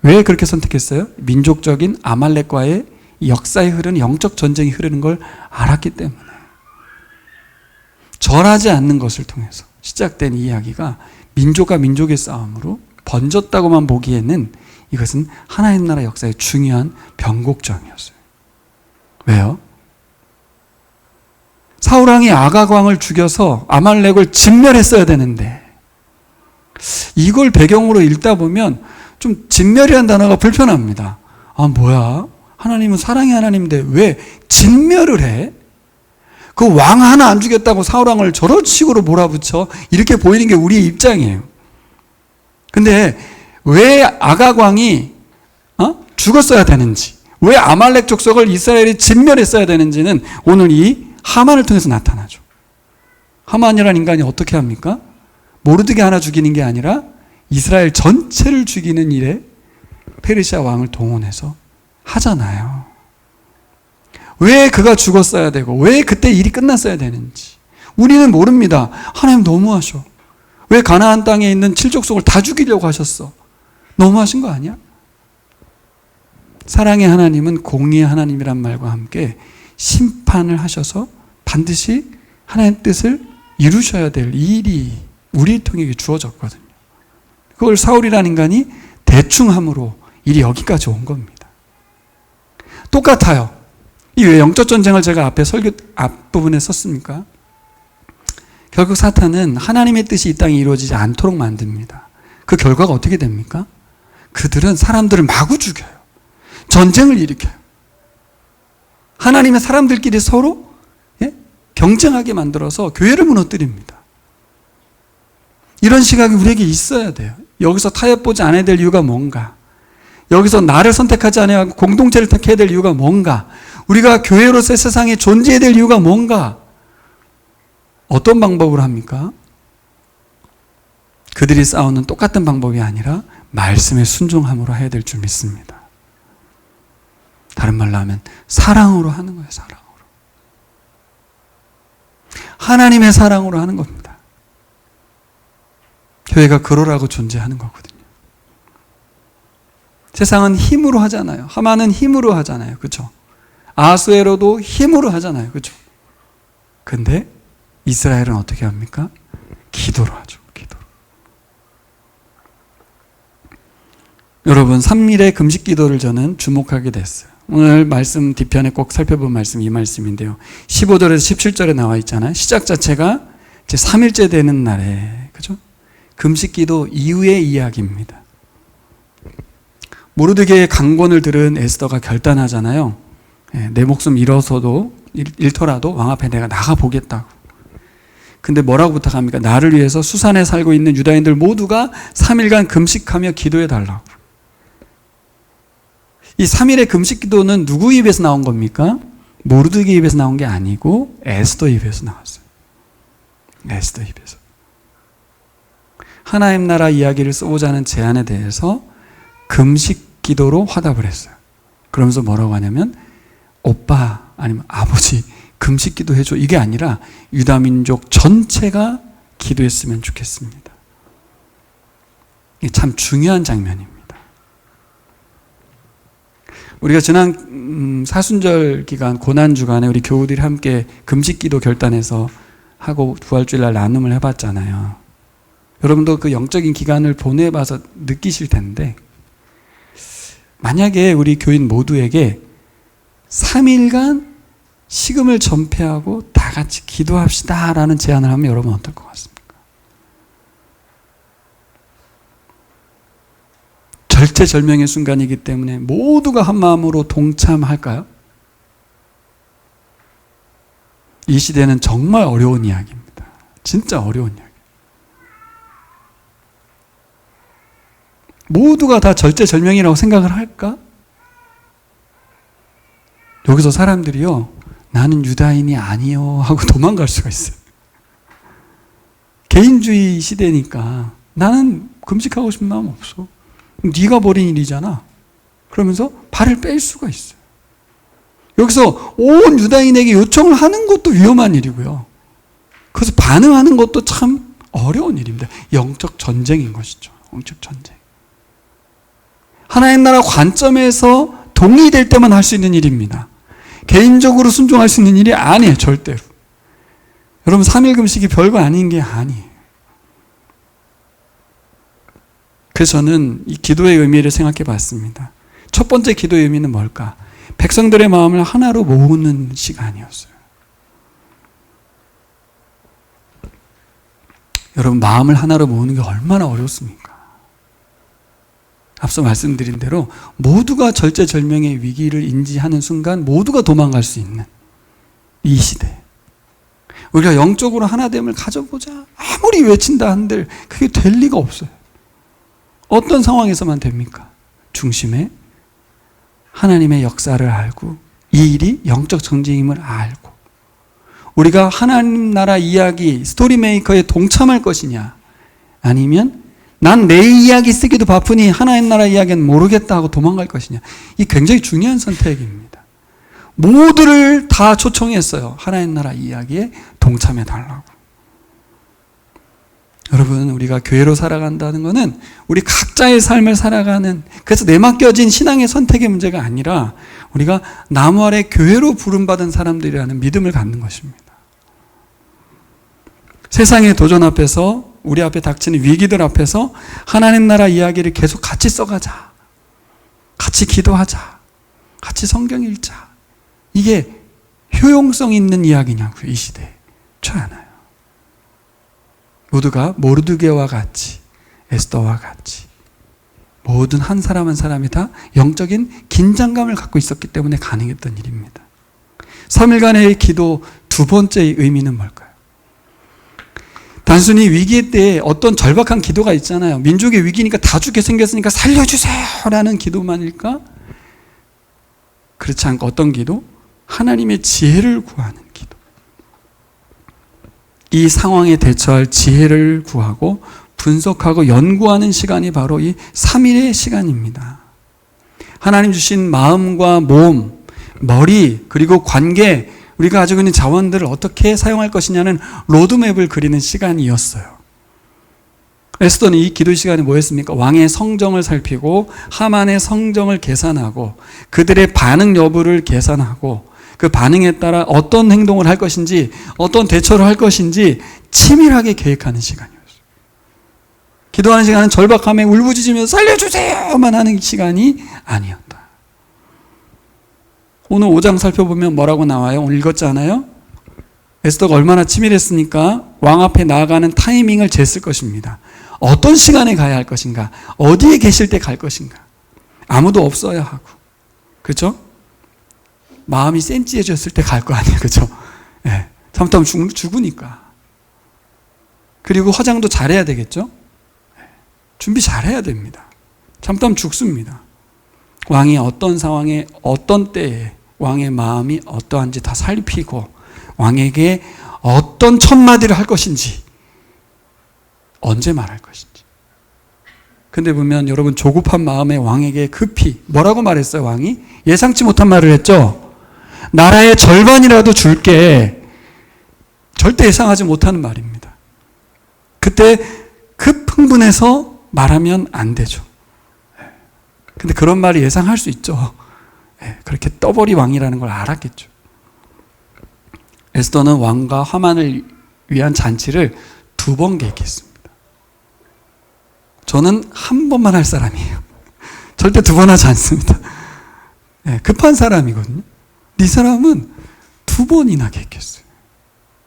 왜 그렇게 선택했어요? 민족적인 아말렉과의 역사에 흐르는 영적 전쟁이 흐르는 걸 알았기 때문에. 절하지 않는 것을 통해서 시작된 이야기가 민족과 민족의 싸움으로 번졌다고만 보기에는 이것은 하나님 나라 역사의 중요한 변곡점이었어요. 왜요? 사울왕이 아가광을 죽여서 아말렉을 진멸했어야 되는데 이걸 배경으로 읽다 보면 좀 진멸이라는 단어가 불편합니다. 아, 뭐야? 하나님은 사랑의 하나님인데 왜 진멸을 해? 그 왕 하나 안 죽였다고 사울왕을 저런 식으로 몰아붙여? 이렇게 보이는 게 우리의 입장이에요. 근데 왜 아각 왕이 죽었어야 되는지, 왜 아말렉 족속을 이스라엘이 진멸했어야 되는지는 오늘 이 하만을 통해서 나타나죠. 하만이라는 인간이 어떻게 합니까? 모르드게 하나 죽이는 게 아니라 이스라엘 전체를 죽이는 일에 페르시아 왕을 동원해서 하잖아요. 왜 그가 죽었어야 되고 왜 그때 일이 끝났어야 되는지 우리는 모릅니다. 하나님 너무하셔. 왜 가나안 땅에 있는 칠족속을 다 죽이려고 하셨어? 너무하신 거 아니야? 사랑의 하나님은 공의의 하나님이란 말과 함께 심판을 하셔서 반드시 하나님의 뜻을 이루셔야 될 일이 우리 통해 주어졌거든요. 그걸 사울이라는 인간이 대충 함으로 일이 여기까지 온 겁니다. 똑같아요. 이 왜 영적 전쟁을 제가 앞에 설교 앞부분에 썼습니까? 결국 사탄은 하나님의 뜻이 이 땅에 이루어지지 않도록 만듭니다. 그 결과가 어떻게 됩니까? 그들은 사람들을 마구 죽여요. 전쟁을 일으켜요. 하나님의 사람들끼리 서로 경쟁하게 만들어서 교회를 무너뜨립니다. 이런 시각이 우리에게 있어야 돼요. 여기서 타협 보지 않아야 될 이유가 뭔가? 여기서 나를 선택하지 않아야 하고 공동체를 택해야 될 이유가 뭔가? 우리가 교회로서의 세상에 존재해야 될 이유가 뭔가? 어떤 방법으로 합니까? 그들이 싸우는 똑같은 방법이 아니라 말씀에 순종함으로 해야 될 줄 믿습니다. 다른 말로 하면 사랑으로 하는 거예요. 사랑으로. 하나님의 사랑으로 하는 겁니다. 교회가 그러라고 존재하는 거거든요. 세상은 힘으로 하잖아요. 하만은 힘으로 하잖아요. 그렇죠? 아하수에로도 힘으로 하잖아요. 그렇죠? 근데 이스라엘은 어떻게 합니까? 기도로 하죠. 기도로. 여러분, 3일의 금식 기도를 저는 주목하게 됐어요. 오늘 말씀 뒤편에 꼭 살펴본 말씀 이 말씀인데요. 15절에서 17절에 나와 있잖아요. 시작 자체가 이제 3일째 되는 날에, 그죠? 금식 기도 이후의 이야기입니다. 모르드게의 강권을 들은 에스더가 결단하잖아요. 내 목숨 잃더라도 왕 앞에 내가 나가보겠다고. 근데 뭐라고 부탁합니까? 나를 위해서 수산에 살고 있는 유다인들 모두가 3일간 금식하며 기도해달라고. 이 3일의 금식 기도는 누구 입에서 나온 겁니까? 모르드게 입에서 나온 게 아니고 에스더 입에서 나왔어요. 에스더 입에서. 하나님 나라 이야기를 써보자는 제안에 대해서 금식 기도로 화답을 했어요. 그러면서 뭐라고 하냐면 오빠 아니면 아버지 금식 기도해줘. 이게 아니라 유다 민족 전체가 기도했으면 좋겠습니다. 이게 참 중요한 장면입니다. 우리가 지난 사순절 기간 고난 주간에 우리 교우들이 함께 금식 기도 결단해서 하고 부활주일날 나눔을 해봤잖아요. 여러분도 그 영적인 기간을 보내봐서 느끼실 텐데 만약에 우리 교인 모두에게 3일간 식음을 전폐하고 다 같이 기도합시다 라는 제안을 하면 여러분 어떨 것 같습니까? 절체절명의 순간이기 때문에 모두가 한 마음으로 동참할까요? 이 시대는 정말 어려운 이야기입니다. 진짜 어려운 이야기. 모두가 다 절체절명이라고 생각을 할까? 여기서 사람들이요, 나는 유다인이 아니요 하고 도망갈 수가 있어요. 개인주의 시대니까 나는 금식하고 싶은 마음 없어. 네가 벌인 일이잖아. 그러면서 발을 뺄 수가 있어요. 여기서 온 유다인에게 요청을 하는 것도 위험한 일이고요. 그래서 반응하는 것도 참 어려운 일입니다. 영적 전쟁인 것이죠. 영적 전쟁. 하나님 나라 관점에서 동의될 때만 할 수 있는 일입니다. 개인적으로 순종할 수 있는 일이 아니에요. 절대로. 여러분 3일 금식이 별거 아닌 게 아니에요. 그래서 저는 이 기도의 의미를 생각해 봤습니다. 첫 번째 기도의 의미는 뭘까? 백성들의 마음을 하나로 모으는 시간이었어요. 여러분 마음을 하나로 모으는 게 얼마나 어렵습니까? 앞서 말씀드린 대로 모두가 절체절명의 위기를 인지하는 순간 모두가 도망갈 수 있는 이 시대. 우리가 영적으로 하나됨을 가져보자. 아무리 외친다 한들 그게 될 리가 없어요. 어떤 상황에서만 됩니까? 중심에 하나님의 역사를 알고 이 일이 영적 전쟁임을 알고 우리가 하나님 나라 이야기 스토리메이커에 동참할 것이냐 아니면 난 내 이야기 쓰기도 바쁘니 하나님 나라 이야기는 모르겠다 하고 도망갈 것이냐. 이 굉장히 중요한 선택입니다. 모두를 다 초청했어요. 하나님 나라 이야기에 동참해 달라고. 여러분, 우리가 교회로 살아간다는 것은 우리 각자의 삶을 살아가는, 그래서 내맡겨진 신앙의 선택의 문제가 아니라 우리가 나무 아래 교회로 부름받은 사람들이라는 믿음을 갖는 것입니다. 세상의 도전 앞에서, 우리 앞에 닥치는 위기들 앞에서 하나님 나라 이야기를 계속 같이 써가자. 같이 기도하자. 같이 성경 읽자. 이게 효용성 있는 이야기냐고요, 이 시대에. 좋지 않아요. 모두가 모르드게와 같이, 에스더와 같이 모든 한 사람 한 사람이 다 영적인 긴장감을 갖고 있었기 때문에 가능했던 일입니다. 3일간의 기도 두 번째의 의미는 뭘까요? 단순히 위기 때 어떤 절박한 기도가 있잖아요. 민족의 위기니까 다 죽게 생겼으니까 살려주세요 라는 기도만일까? 그렇지 않고 어떤 기도? 하나님의 지혜를 구하는 기도. 이 상황에 대처할 지혜를 구하고 분석하고 연구하는 시간이 바로 이 3일의 시간입니다. 하나님 주신 마음과 몸, 머리, 그리고 관계, 우리가 가지고 있는 자원들을 어떻게 사용할 것이냐는 로드맵을 그리는 시간이었어요. 에스더는 이 기도 시간에 뭐 했습니까? 왕의 성정을 살피고 하만의 성정을 계산하고 그들의 반응 여부를 계산하고 그 반응에 따라 어떤 행동을 할 것인지 어떤 대처를 할 것인지 치밀하게 계획하는 시간이었어요. 기도하는 시간은 절박함에 울부짖으면서 살려주세요만 하는 시간이 아니었다. 오늘 5장 살펴보면 뭐라고 나와요? 오늘 읽었잖아요. 에스더가 얼마나 치밀했습니까? 왕 앞에 나아가는 타이밍을 쟀을 것입니다. 어떤 시간에 가야 할 것인가? 어디에 계실 때 갈 것인가? 아무도 없어야 하고, 그렇죠? 마음이 센치해졌을 때 갈 거 아니에요, 그렇죠? 네. 잘못하면 죽으니까. 그리고 화장도 잘해야 되겠죠? 준비 잘해야 됩니다. 잘못하면 죽습니다. 왕이 어떤 상황에 어떤 때에 왕의 마음이 어떠한지 다 살피고 왕에게 어떤 첫마디를 할 것인지 언제 말할 것인지. 근데 보면 여러분 조급한 마음에 왕에게 급히 뭐라고 말했어요? 왕이 예상치 못한 말을 했죠. 나라의 절반이라도 줄게. 절대 예상하지 못하는 말입니다. 그때 급 흥분해서 말하면 안 되죠. 근데 그런 말을 예상할 수 있죠. 그렇게 떠버리 왕이라는 걸 알았겠죠. 에스더는 왕과 하만을 위한 잔치를 2번 계획했습니다. 저는 한 번만 할 사람이에요. 절대 2번 하지 않습니다. 급한 사람이거든요. 이 사람은 2번이나 계획했어요.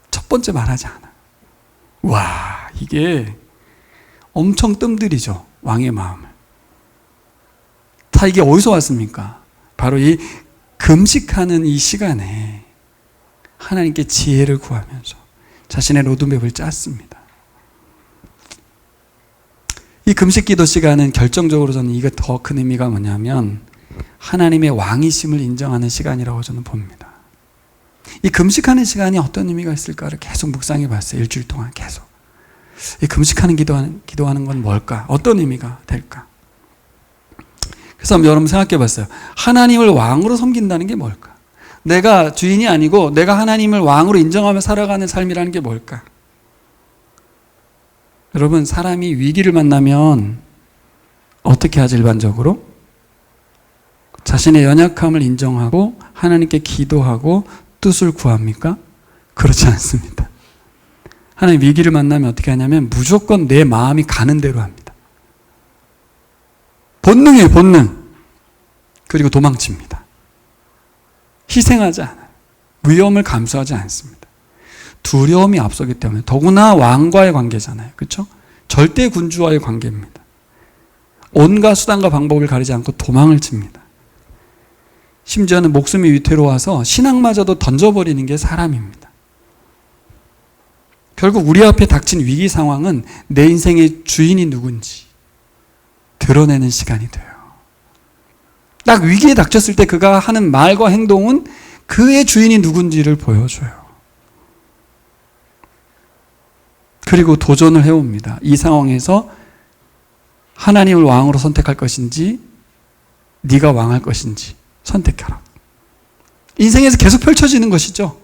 첫 번째 말하지 않아요. 와, 이게 엄청 뜸들이죠. 왕의 마음을. 다 이게 어디서 왔습니까? 바로 이 금식하는 이 시간에 하나님께 지혜를 구하면서 자신의 로드맵을 짰습니다. 이 금식 기도 시간은 결정적으로 저는 이게 더 큰 의미가 뭐냐면 하나님의 왕이심을 인정하는 시간이라고 저는 봅니다. 이 금식하는 시간이 어떤 의미가 있을까를 계속 묵상해 봤어요. 일주일 동안 계속. 이 금식하는 기도하는 건 뭘까? 어떤 의미가 될까? 그래서 여러분 생각해 봤어요. 하나님을 왕으로 섬긴다는 게 뭘까? 내가 주인이 아니고 내가 하나님을 왕으로 인정하며 살아가는 삶이라는 게 뭘까? 여러분, 사람이 위기를 만나면 어떻게 하지 일반적으로? 자신의 연약함을 인정하고 하나님께 기도하고 뜻을 구합니까? 그렇지 않습니다. 하나님 위기를 만나면 어떻게 하냐면 무조건 내 마음이 가는 대로 합니다. 본능이에요, 본능. 그리고 도망칩니다. 희생하지 않아요. 위험을 감수하지 않습니다. 두려움이 앞서기 때문에. 더구나 왕과의 관계잖아요. 그렇죠? 절대 군주와의 관계입니다. 온갖 수단과 방법을 가리지 않고 도망을 칩니다. 심지어는 목숨이 위태로워서 신앙마저도 던져버리는 게 사람입니다. 결국 우리 앞에 닥친 위기 상황은 내 인생의 주인이 누군지 드러내는 시간이 돼요. 딱 위기에 닥쳤을 때 그가 하는 말과 행동은 그의 주인이 누군지를 보여줘요. 그리고 도전을 해옵니다. 이 상황에서 하나님을 왕으로 선택할 것인지 네가 왕할 것인지 선택하라. 인생에서 계속 펼쳐지는 것이죠.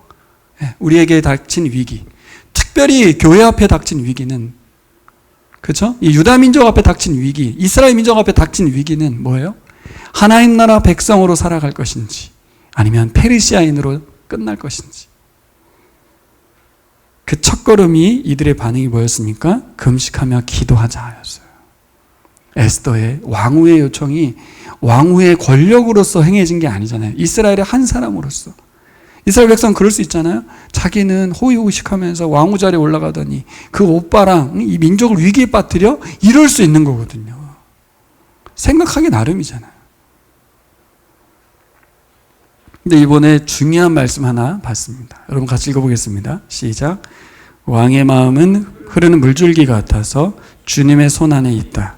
우리에게 닥친 위기, 특별히 교회 앞에 닥친 위기는, 그렇죠? 이 유다 민족 앞에 닥친 위기, 이스라엘 민족 앞에 닥친 위기는 뭐예요? 하나님 나라 백성으로 살아갈 것인지 아니면 페르시아인으로 끝날 것인지. 그 첫걸음이 이들의 반응이 뭐였습니까? 금식하며 기도하자 하였어요. 에스더의 왕후의 요청이 왕후의 권력으로서 행해진 게 아니잖아요. 이스라엘의 한 사람으로서. 이스라엘 백성은 그럴 수 있잖아요. 자기는 호의호식하면서 왕후 자리에 올라가더니 그 오빠랑 이 민족을 위기에 빠뜨려 이럴 수 있는 거거든요. 생각하기 나름이잖아요. 근데 이번에 중요한 말씀 하나 봤습니다. 여러분 같이 읽어보겠습니다. 시작. 왕의 마음은 흐르는 물줄기 같아서 주님의 손 안에 있다.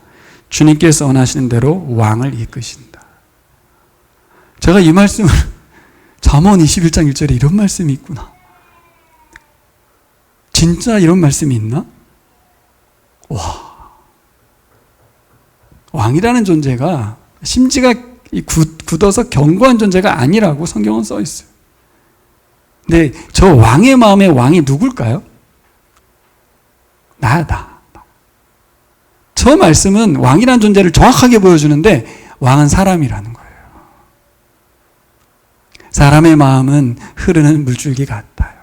주님께서 원하시는 대로 왕을 이끄신다. 제가 이 말씀을 잠언 21장 1절에 이런 말씀이 있구나. 진짜 이런 말씀이 있나? 와. 왕이라는 존재가 심지가 굳어서 견고한 존재가 아니라고 성경은 써 있어요. 근데 저 왕의 마음에 왕이 누굴까요? 나다. 저 말씀은 왕이라는 존재를 정확하게 보여주는데 왕은 사람이라는 거예요. 사람의 마음은 흐르는 물줄기 같아요.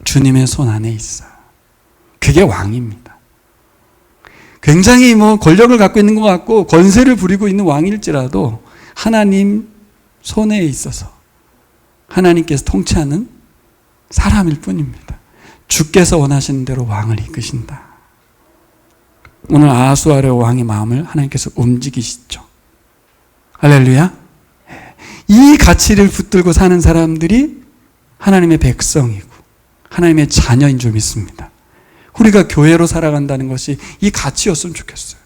주님의 손 안에 있어요. 그게 왕입니다. 굉장히 권력을 갖고 있는 것 같고 권세를 부리고 있는 왕일지라도 하나님 손에 있어서 하나님께서 통치하는 사람일 뿐입니다. 주께서 원하시는 대로 왕을 이끄신다. 오늘 아하수아의 왕의 마음을 하나님께서 움직이시죠. 할렐루야. 이 가치를 붙들고 사는 사람들이 하나님의 백성이고 하나님의 자녀인 줄 믿습니다. 우리가 교회로 살아간다는 것이 이 가치였으면 좋겠어요.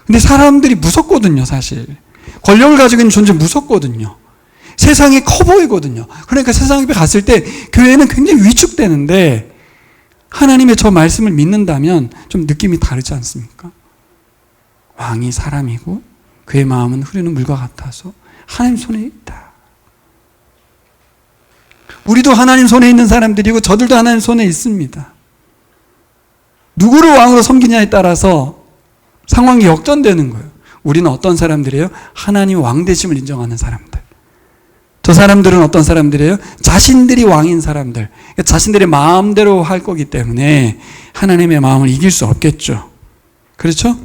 근데 사람들이 무섭거든요, 사실. 권력을 가지고 있는 존재 무섭거든요. 세상이 커 보이거든요. 그러니까 세상 앞에 갔을 때 교회는 굉장히 위축되는데 하나님의 저 말씀을 믿는다면 좀 느낌이 다르지 않습니까? 왕이 사람이고 그의 마음은 흐르는 물과 같아서 하나님 손에 있다. 우리도 하나님 손에 있는 사람들이고 저들도 하나님 손에 있습니다. 누구를 왕으로 섬기냐에 따라서 상황이 역전되는 거예요. 우리는 어떤 사람들이에요? 하나님 왕 되심을 인정하는 사람들. 저 사람들은 어떤 사람들이에요? 자신들이 왕인 사람들. 자신들의 마음대로 할 거기 때문에 하나님의 마음을 이길 수 없겠죠. 그렇죠?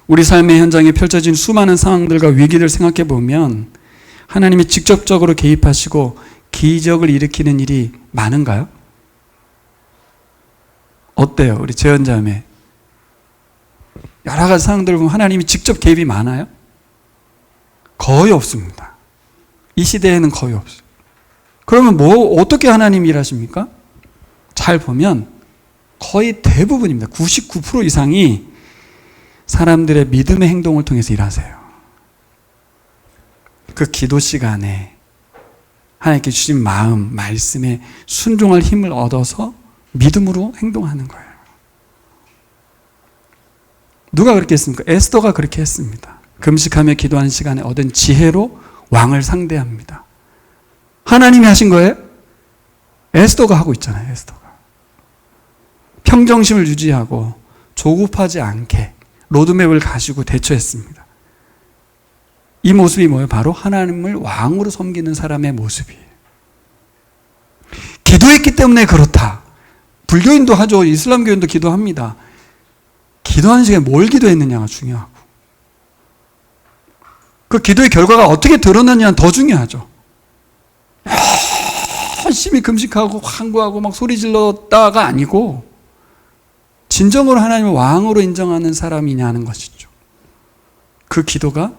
우리 삶의 현장에 펼쳐진 수많은 상황들과 위기를 생각해 보면 하나님이 직접적으로 개입하시고 기적을 일으키는 일이 많은가요? 어때요? 우리 재현자매. 여러 가지 상황들을 보면 하나님이 직접 개입이 많아요? 거의 없습니다. 이 시대에는 거의 없어요. 그러면 어떻게 하나님이 일하십니까? 잘 보면 거의 대부분입니다. 99% 이상이 사람들의 믿음의 행동을 통해서 일하세요. 그 기도 시간에 하나님께 주신 마음, 말씀에 순종할 힘을 얻어서 믿음으로 행동하는 거예요. 누가 그렇게 했습니까? 에스더가 그렇게 했습니다. 금식하며 기도하는 시간에 얻은 지혜로 왕을 상대합니다. 하나님이 하신 거예요? 에스더가 하고 있잖아요. 에스더가. 평정심을 유지하고 조급하지 않게 로드맵을 가지고 대처했습니다. 이 모습이 뭐예요? 바로 하나님을 왕으로 섬기는 사람의 모습이에요. 기도했기 때문에 그렇다. 불교인도 하죠. 이슬람교인도 기도합니다. 기도하는 시간에 뭘 기도했느냐가 중요하고 그 기도의 결과가 어떻게 드러나냐는 더 중요하죠. 열심히 금식하고 환구하고 막 소리 질렀다가 아니고 진정으로 하나님을 왕으로 인정하는 사람이냐는 것이죠. 그 기도가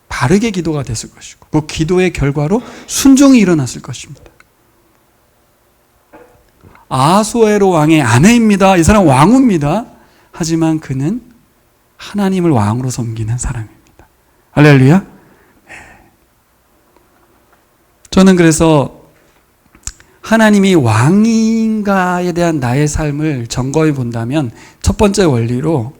바르게 기도가 됐을 것이고 그 기도의 결과로 순종이 일어났을 것입니다. 아수에로 왕의 아내입니다. 이 사람 왕후입니다. 하지만 그는 하나님을 왕으로 섬기는 사람입니다. 할렐루야. 저는 그래서 하나님이 왕인가에 대한 나의 삶을 점검해 본다면 첫 번째 원리로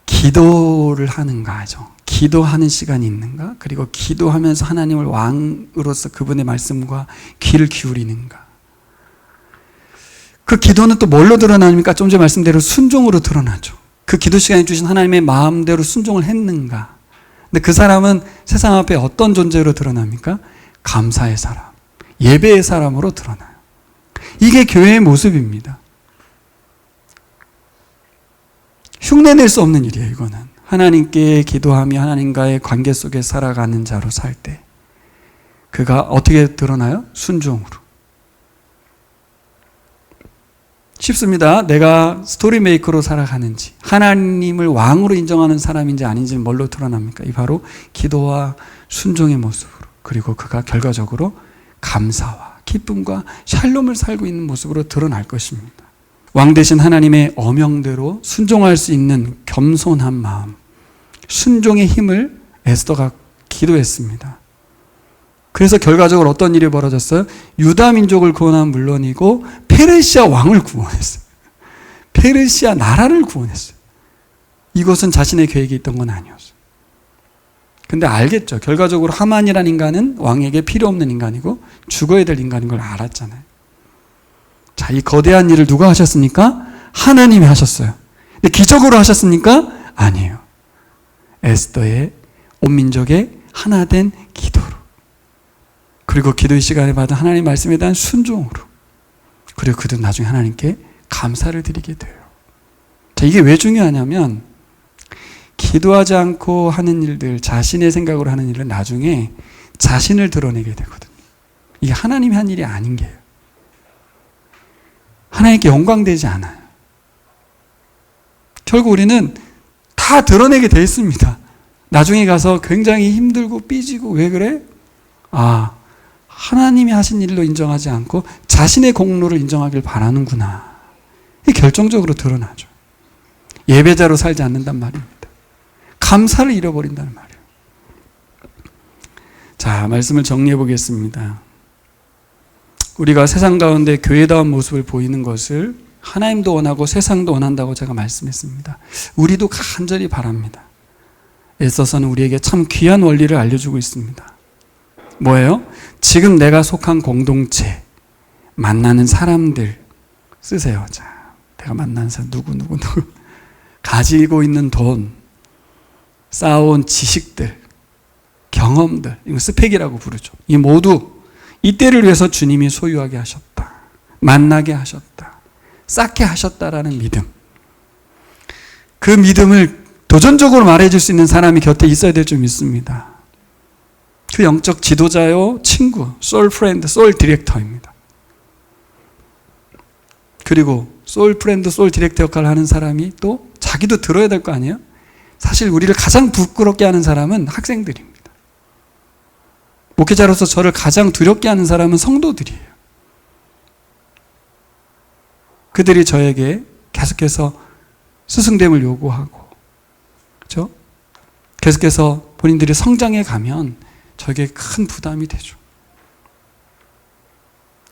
기도를 하는가 하죠. 기도하는 시간이 있는가? 그리고 기도하면서 하나님을 왕으로서 그분의 말씀과 귀를 기울이는가? 그 기도는 또 뭘로 드러나니까 좀 전에 말씀대로 순종으로 드러나죠. 그 기도 시간에 주신 하나님의 마음대로 순종을 했는가? 근데 그 사람은 세상 앞에 어떤 존재로 드러납니까? 감사의 사람, 예배의 사람으로 드러나요. 이게 교회의 모습입니다. 흉내낼 수 없는 일이에요, 이거는. 하나님께 기도하며 하나님과의 관계 속에 살아가는 자로 살 때 그가 어떻게 드러나요? 순종으로. 쉽습니다. 내가 스토리 메이커로 살아가는지 하나님을 왕으로 인정하는 사람인지 아닌지는 뭘로 드러납니까? 이 바로 기도와 순종의 모습으로, 그리고 그가 결과적으로 감사와 기쁨과 샬롬을 살고 있는 모습으로 드러날 것입니다. 왕 대신 하나님의 어명대로 순종할 수 있는 겸손한 마음, 순종의 힘을 에스더가 기도했습니다. 그래서 결과적으로 어떤 일이 벌어졌어요? 유다 민족을 구원한 물론이고 페르시아 왕을 구원했어요. 페르시아 나라를 구원했어요. 이것은 자신의 계획이 있던 건 아니었어요. 근데 알겠죠. 결과적으로 하만이라는 인간은 왕에게 필요 없는 인간이고 죽어야 될 인간인 걸 알았잖아요. 자, 이 거대한 일을 누가 하셨습니까? 하나님이 하셨어요. 근데 기적으로 하셨습니까? 아니에요. 에스더의 온 민족의 하나 된 기도로, 그리고 기도의 시간에 받은 하나님 말씀에 대한 순종으로, 그리고 그도 나중에 하나님께 감사를 드리게 돼요. 자, 이게 왜 중요하냐면 기도하지 않고 하는 일들, 자신의 생각으로 하는 일은 나중에 자신을 드러내게 되거든요. 이게 하나님이 한 일이 아닌 게요. 하나님께 영광되지 않아요. 결국 우리는 다 드러내게 돼 있습니다. 나중에 가서 굉장히 힘들고 삐지고, 왜 그래? 하나님이 하신 일로 인정하지 않고 자신의 공로를 인정하길 바라는구나. 이게 결정적으로 드러나죠. 예배자로 살지 않는단 말입니다. 감사를 잃어버린다는 말이에요. 자, 말씀을 정리해 보겠습니다. 우리가 세상 가운데 교회다운 모습을 보이는 것을 하나님도 원하고 세상도 원한다고 제가 말씀했습니다. 우리도 간절히 바랍니다. 애써서는 우리에게 참 귀한 원리를 알려주고 있습니다. 뭐예요? 지금 내가 속한 공동체, 만나는 사람들 쓰세요. 자, 내가 만나는 사람 누구 가지고 있는 돈, 쌓아온 지식들, 경험들, 이거 스펙이라고 부르죠. 이 모두 이때를 위해서 주님이 소유하게 하셨다, 만나게 하셨다, 쌓게 하셨다라는 믿음. 그 믿음을 도전적으로 말해줄 수 있는 사람이 곁에 있어야 될 줄 믿습니다. 그 영적 지도자요, 친구, 소울 프렌드, 소울 디렉터입니다. 그리고 소울 프렌드, 소울 디렉터 역할을 하는 사람이 또 자기도 들어야 될 거 아니에요? 사실 우리를 가장 부끄럽게 하는 사람은 학생들입니다. 목회자로서 저를 가장 두렵게 하는 사람은 성도들이에요. 그들이 저에게 계속해서 스승됨을 요구하고, 그렇죠? 계속해서 본인들이 성장해 가면 저에게 큰 부담이 되죠.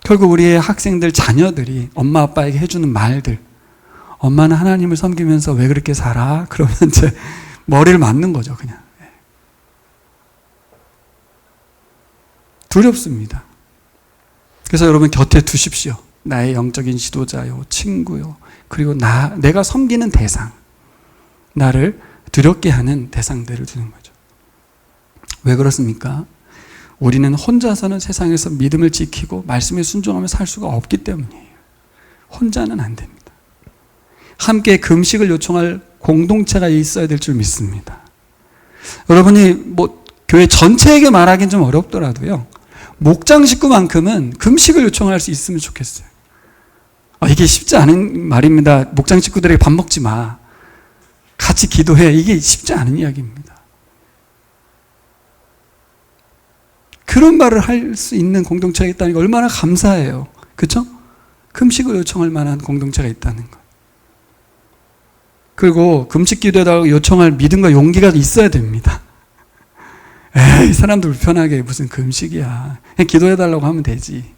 결국 우리의 학생들, 자녀들이 엄마 아빠에게 해주는 말들, 엄마는 하나님을 섬기면서 왜 그렇게 살아? 그러면 제 머리를 맞는 거죠, 그냥. 두렵습니다. 그래서 여러분 곁에 두십시오. 나의 영적인 지도자요, 친구요, 그리고 내가 섬기는 대상, 나를 두렵게 하는 대상들을 두는 거죠. 왜 그렇습니까? 우리는 혼자서는 세상에서 믿음을 지키고 말씀에 순종하며 살 수가 없기 때문이에요. 혼자는 안 됩니다. 함께 금식을 요청할 공동체가 있어야 될 줄 믿습니다. 여러분이 교회 전체에게 말하기는 좀 어렵더라도요, 목장 식구만큼은 금식을 요청할 수 있으면 좋겠어요. 이게 쉽지 않은 말입니다. 목장 식구들에게 밥 먹지 마, 같이 기도해. 이게 쉽지 않은 이야기입니다. 그런 말을 할 수 있는 공동체가 있다는 게 얼마나 감사해요. 그렇죠? 금식을 요청할 만한 공동체가 있다는 것. 그리고 금식 기도에다가 요청할 믿음과 용기가 있어야 됩니다. 에이, 사람들 불편하게 무슨 금식이야. 그냥 기도해달라고 하면 되지.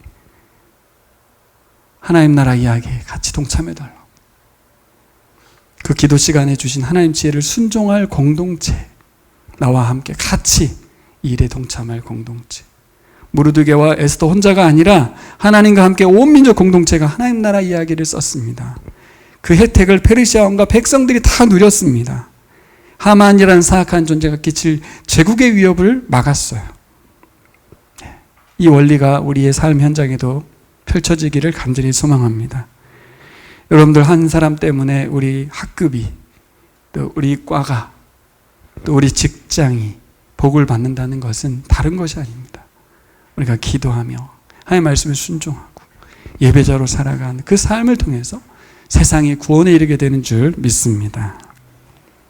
하나님 나라 이야기에 같이 동참해달라고. 그 기도 시간에 주신 하나님 지혜를 순종할 공동체, 나와 함께 같이 이 일에 동참할 공동체. 무르드게와 에스더 혼자가 아니라 하나님과 함께 온 민족 공동체가 하나님 나라 이야기를 썼습니다. 그 혜택을 페르시아 왕과 백성들이 다 누렸습니다. 하만이라는 사악한 존재가 끼칠 제국의 위협을 막았어요. 이 원리가 우리의 삶 현장에도 펼쳐지기를 간절히 소망합니다. 여러분들 한 사람 때문에 우리 학급이, 또 우리 과가, 또 우리 직장이 복을 받는다는 것은 다른 것이 아닙니다. 우리가 기도하며 하나님의 말씀에 순종하고 예배자로 살아가는 그 삶을 통해서 세상이 구원에 이르게 되는 줄 믿습니다.